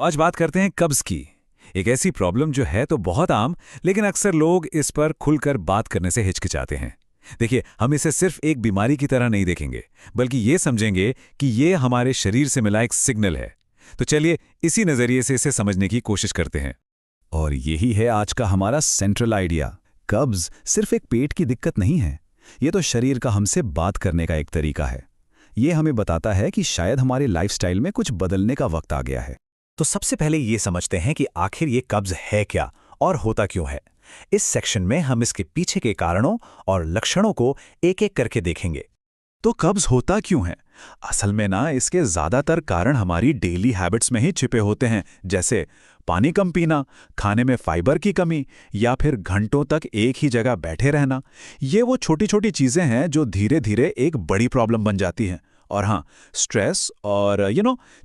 आज बात करते हैं कब्ज की। एक ऐसी प्रॉब्लम जो है तो बहुत आम, लेकिन अक्सर लोग इस पर खुलकर बात करने से हिचकिचाते हैं। देखिए, हम इसे सिर्फ एक बीमारी की तरह नहीं देखेंगे, बल्कि ये समझेंगे कि ये हमारे शरीर से मिला एक सिग्नल है। तो चलिए इसी नज़रिए से इसे समझने की कोशिश करते हैं। और यही है आज का हमारा सेंट्रल आइडिया। कब्ज सिर्फ एक पेट की दिक्कत नहीं है, ये तो शरीर का हमसे बात करने का एक तरीका है। ये हमें बताता है कि शायद हमारे लाइफस्टाइल में कुछ बदलने का वक्त आ गया है। तो सबसे पहले ये समझते हैं कि आखिर ये कब्ज है क्या और होता क्यों है। इस सेक्शन में हम इसके पीछे के कारणों और लक्षणों को एक एक करके देखेंगे। तो कब्ज होता क्यों है? असल में ना इसके ज़्यादातर कारण हमारी डेली हैबिट्स में ही छिपे होते हैं, जैसे पानी कम पीना, खाने में फाइबर की कमी, या फिर घंटों तक एक ही जगह बैठे रहना। ये वो छोटी छोटी चीज़ें हैं जो धीरे धीरे एक बड़ी प्रॉब्लम बन जाती हैं। और हाँ, स्ट्रेस और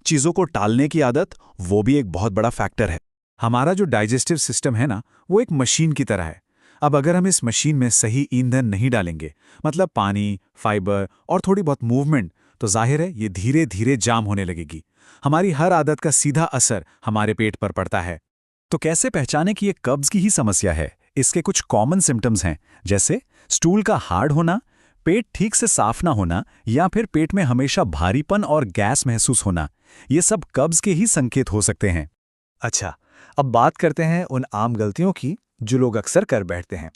चीज़ों को टालने की आदत, वो भी एक बहुत बड़ा फैक्टर है। हमारा जो डाइजेस्टिव सिस्टम है ना, वो एक मशीन की तरह है। अब अगर हम इस मशीन में सही ईंधन नहीं डालेंगे, मतलब पानी, फाइबर और थोड़ी बहुत मूवमेंट, तो जाहिर है ये धीरे धीरे जाम होने लगेगी। हमारी हर आदत का सीधा असर हमारे पेट पर पड़ता है। तो कैसे पहचाने कि ये कब्ज की ही समस्या है? इसके कुछ कॉमन सिम्टम्स हैं, जैसे स्टूल का हार्ड होना, पेट ठीक से साफ ना होना, या फिर पेट में हमेशा भारीपन और गैस महसूस होना। ये सब कब्ज के ही संकेत हो सकते हैं। अच्छा, अब बात करते हैं उन आम गलतियों की जो लोग अक्सर कर बैठते हैं।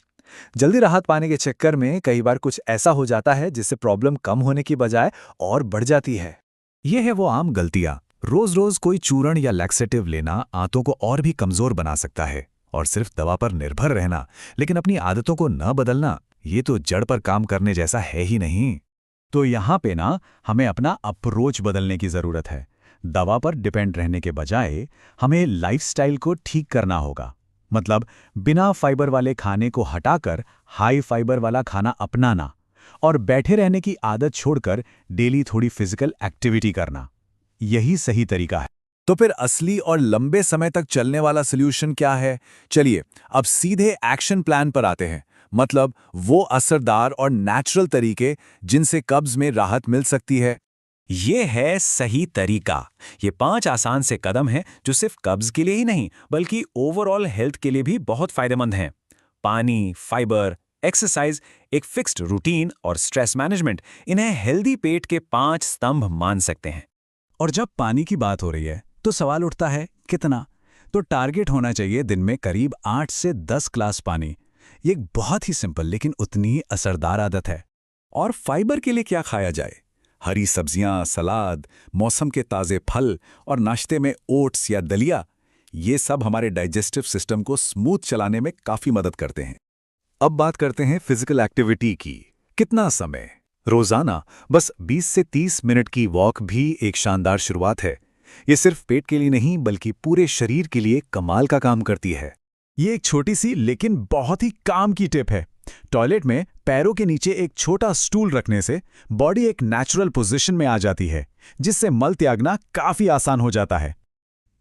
जल्दी राहत पाने के चक्कर में कई बार कुछ ऐसा हो जाता है जिससे प्रॉब्लम कम होने की बजाय और बढ़ जाती है। ये है वो आम गलतियां। रोज रोज कोई चूर्ण या लैक्सेटिव लेना आंतों को और भी कमजोर बना सकता है, और सिर्फ दवा पर निर्भर रहना लेकिन अपनी आदतों को न बदलना, ये तो जड़ पर काम करने जैसा है ही नहीं। तो यहाँ पे ना हमें अपना अप्रोच बदलने की जरूरत है। दवा पर डिपेंड रहने के बजाय हमें लाइफस्टाइल को ठीक करना होगा। मतलब बिना फाइबर वाले खाने को हटाकर हाई फाइबर वाला खाना अपनाना, और बैठे रहने की आदत छोड़कर डेली थोड़ी फिजिकल एक्टिविटी करना, यही सही तरीका है। तो फिर असली और लंबे समय तक चलने वाला सॉल्यूशन क्या है? चलिए अब सीधे एक्शन प्लान पर आते हैं। मतलब वो असरदार और नेचुरल तरीके जिनसे कब्ज में राहत मिल सकती है। ये है सही तरीका। ये 5 आसान से कदम हैं जो सिर्फ कब्ज के लिए ही नहीं बल्कि ओवरऑल हेल्थ के लिए भी बहुत फायदेमंद हैं। पानी, फाइबर, एक्सरसाइज, एक फिक्स्ड रूटीन और स्ट्रेस मैनेजमेंट, इन्हें हेल्दी पेट के 5 स्तंभ मान सकते हैं। और जब पानी की बात हो रही है तो सवाल उठता है कितना? तो टारगेट होना चाहिए दिन में करीब 8 से 10 ग्लास पानी। ये एक बहुत ही सिंपल लेकिन उतनी ही असरदार आदत है। और फाइबर के लिए क्या खाया जाए? हरी सब्जियां, सलाद, मौसम के ताज़े फल और नाश्ते में ओट्स या दलिया, ये सब हमारे डाइजेस्टिव सिस्टम को स्मूथ चलाने में काफ़ी मदद करते हैं। अब बात करते हैं फिजिकल एक्टिविटी की। कितना समय? रोज़ाना बस 20 से 30 मिनट की वॉक भी एक शानदार शुरुआत है। ये सिर्फ पेट के लिए नहीं बल्कि पूरे शरीर के लिए कमाल का काम करती है। ये एक छोटी सी लेकिन बहुत ही काम की टिप है। टॉयलेट में पैरों के नीचे एक छोटा स्टूल रखने से बॉडी एक नेचुरल पोजीशन में आ जाती है, जिससे मल त्यागना काफी आसान हो जाता है।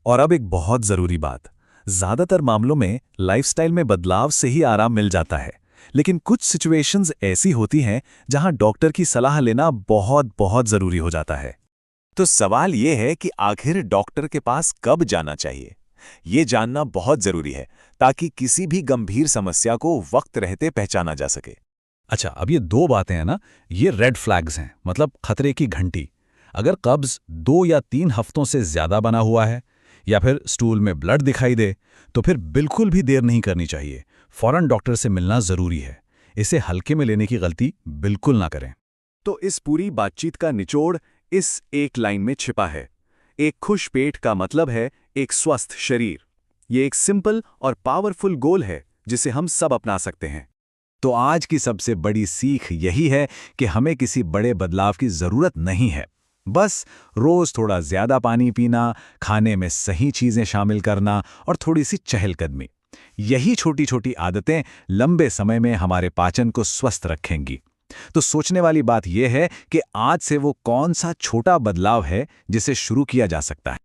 और अब एक बहुत जरूरी बात, ज्यादातर मामलों में लाइफस्टाइल में बदलाव से ही आराम मिल जाता है, लेकिन कुछ सिचुएशंस ऐसी होती हैं जहां डॉक्टर की सलाह लेना बहुत बहुत जरूरी हो जाता है। तो सवाल ये है कि आखिर डॉक्टर के पास कब जाना चाहिए? ये जानना बहुत जरूरी है ताकि किसी भी गंभीर समस्या को वक्त रहते पहचाना जा सके। अच्छा, अब ये 2 बातें हैं ना, ये रेड फ्लैग्स हैं, मतलब खतरे की घंटी। अगर कब्ज 2 या 3 हफ्तों से ज्यादा बना हुआ है या फिर स्टूल में ब्लड दिखाई दे, तो फिर बिल्कुल भी देर नहीं करनी चाहिए। फौरन डॉक्टर से मिलना जरूरी है। इसे हल्के में लेने की गलती बिल्कुल ना करें। तो इस पूरी बातचीत का निचोड़ इस एक लाइन में छिपा है। एक खुश पेट का मतलब है एक स्वस्थ शरीर। ये एक सिंपल और पावरफुल गोल है जिसे हम सब अपना सकते हैं। तो आज की सबसे बड़ी सीख यही है कि हमें किसी बड़े बदलाव की जरूरत नहीं है। बस रोज थोड़ा ज्यादा पानी पीना, खाने में सही चीजें शामिल करना और थोड़ी सी चहलकदमी, यही छोटी छोटी आदतें लंबे समय में हमारे पाचन को स्वस्थ रखेंगी। तो सोचने वाली बात यह है कि आज से वो कौन सा छोटा बदलाव है जिसे शुरू किया जा सकता है।